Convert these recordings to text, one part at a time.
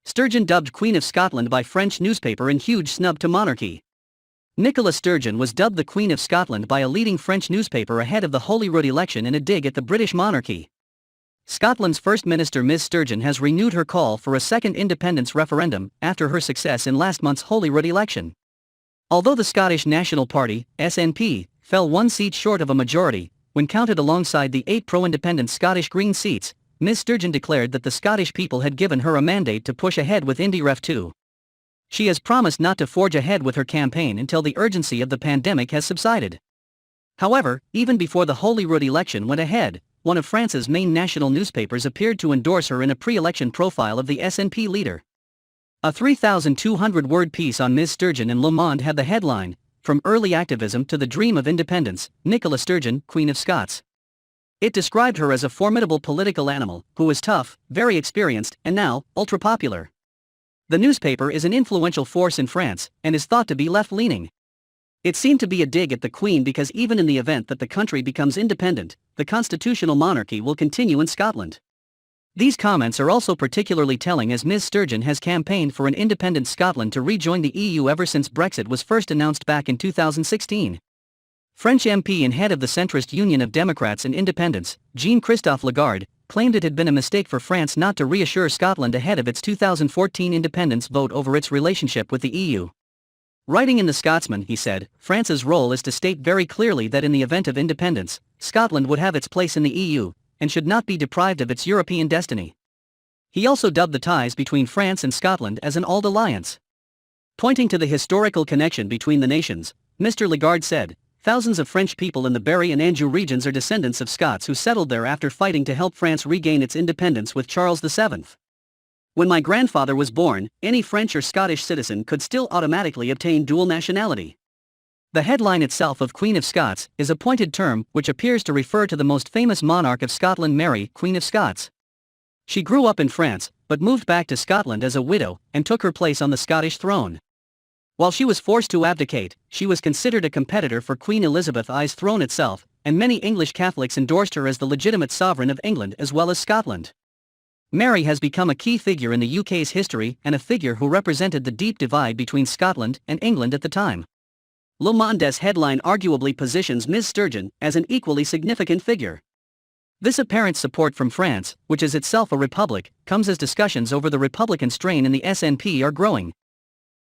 Sturgeon dubbed Queen of Scotland by French newspaper in huge snub to monarchy. NICOLA Sturgeon was dubbed the Queen of Scotland by a leading French newspaper ahead of the Holyrood election in a dig at the British monarchy. Scotland's First Minister Ms Sturgeon has renewed her call for a second independence referendum after her success in last month's Holyrood election. Although the Scottish National Party, SNP, fell one seat short of a majority, when counted alongside the 8 pro-independent Scottish Green seats, Ms Sturgeon declared that the Scottish people had given her a mandate to push ahead with IndieRef 2. She has promised not to forge ahead with her campaign until the urgency of the pandemic has subsided. However, even before the Holyrood election went ahead, one of France's main national newspapers appeared to endorse her in a pre-election profile of the SNP leader. A 3,200-word piece on Ms Sturgeon in Le Monde had the headline, "From Early Activism to the Dream of Independence, NICOLA Sturgeon, Queen of Scots." It described her as a formidable political animal, who was tough, very experienced, and now, ultra-popular. The newspaper is an influential force in France, and is thought to be left-leaning. It seemed to be a dig at the Queen because even in the event that the country becomes independent, the constitutional monarchy will continue in Scotland. These comments are also particularly telling as Ms Sturgeon has campaigned for an independent Scotland to rejoin the EU ever since Brexit was first announced back in 2016. French MP and head of the centrist Union of Democrats and Independents, Jean-Christophe Lagarde, claimed it had been a mistake for France not to reassure Scotland ahead of its 2014 independence vote over its relationship with the EU. Writing in The Scotsman, he said, "France's role is to state very clearly that in the event of independence, Scotland would have its place in the EU, and should not be deprived of its European destiny." He also dubbed the ties between France and Scotland as an old alliance. Pointing to the historical connection between the nations, Mr. Lagarde said, "Thousands of French people in the Berry and Anjou regions are descendants of Scots who settled there after fighting to help France regain its independence with Charles VII. When my grandfather was born, any French or Scottish citizen could still automatically obtain dual nationality." The headline itself of Queen of Scots is a pointed term which appears to refer to the most famous monarch of Scotland, Mary, Queen of Scots. She grew up in France, but moved back to Scotland as a widow and took her place on the Scottish throne. While she was forced to abdicate, she was considered a competitor for Queen Elizabeth I's throne itself, and many English Catholics endorsed her as the legitimate sovereign of England as well as Scotland. Mary has become a key figure in the UK's history and a figure who represented the deep divide between Scotland and England at the time. Le Monde's headline arguably positions Ms Sturgeon as an equally significant figure. This apparent support from France, which is itself a republic, comes as discussions over the Republican strain in the SNP are growing.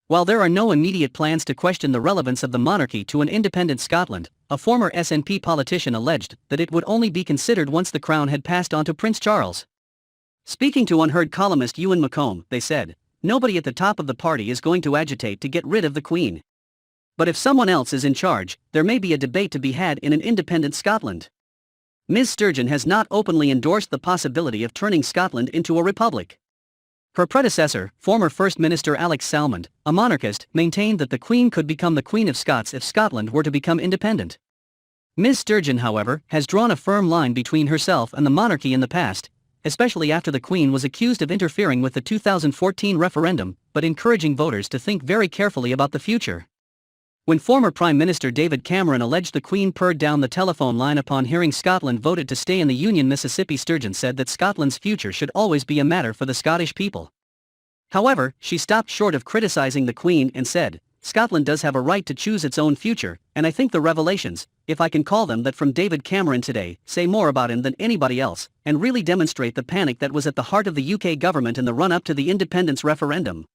While there are no immediate plans to question the relevance of the monarchy to an independent Scotland, a former SNP politician alleged that it would only be considered once the crown had passed on to Prince Charles. Speaking to Unheard columnist Ewan McComb, they said, "Nobody at the top of the party is going to agitate to get rid of the Queen. But if someone else is in charge, there may be a debate to be had in an independent Scotland." Ms Sturgeon has not openly endorsed the possibility of turning Scotland into a republic. Her predecessor, former First Minister Alex Salmond, a monarchist, maintained that the Queen could become the Queen of Scots if Scotland were to become independent. Ms Sturgeon, however, has drawn a firm line between herself and the monarchy in the past, especially after the Queen was accused of interfering with the 2014 referendum, but encouraging voters to think very carefully about the future. When former Prime Minister David Cameron alleged the Queen purred down the telephone line upon hearing Scotland voted to stay in the Union, Mississippi Sturgeon said that Scotland's future should always be a matter for the Scottish people. However, she stopped short of criticizing the Queen and said, "Scotland does have a right to choose its own future, and I think the revelations, if I can call them that, from David Cameron today, say more about him than anybody else, and really demonstrate the panic that was at the heart of the UK government in the run-up to the independence referendum."